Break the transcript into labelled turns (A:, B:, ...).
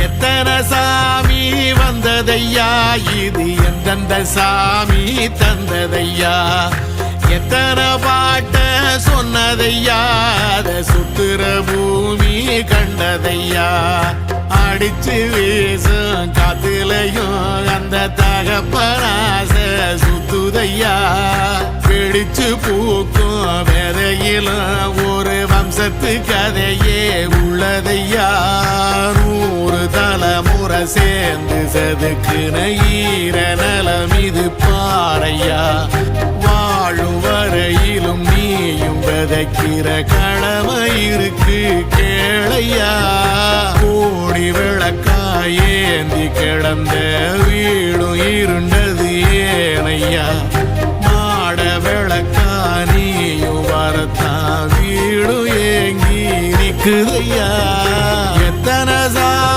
A: எத்தனை சாமி வந்ததையா, இது எந்தெந்த சாமி தந்ததையா, எத்தனை பாட்ட சொன்னதையா, அத சுத்துற பூமி கண்டதையா, அடிச்சு வீசும் காத்துலையும் அந்த தகப்பனாச சுத்துதையா, பிடிச்சு பூக்கும் விதையிலும் ஒரு வம்சத்து கதையே உள்ளதையா, 100 தலைமுறை சேர்ந்து செதுக்குன ஈர நலம் இது பாறையா, வாழும் வரையிலும் நீயும் விதைக்கிற கடமை இருக்கு கேளையா, கோடி விளக்காய் ஏந்தி கிடந்த வீடும் இருண்டது ஏனையா, மாட விளக்கா நீயும் வரத்தான் வீடும் ஏங்கி நிக்குதையா.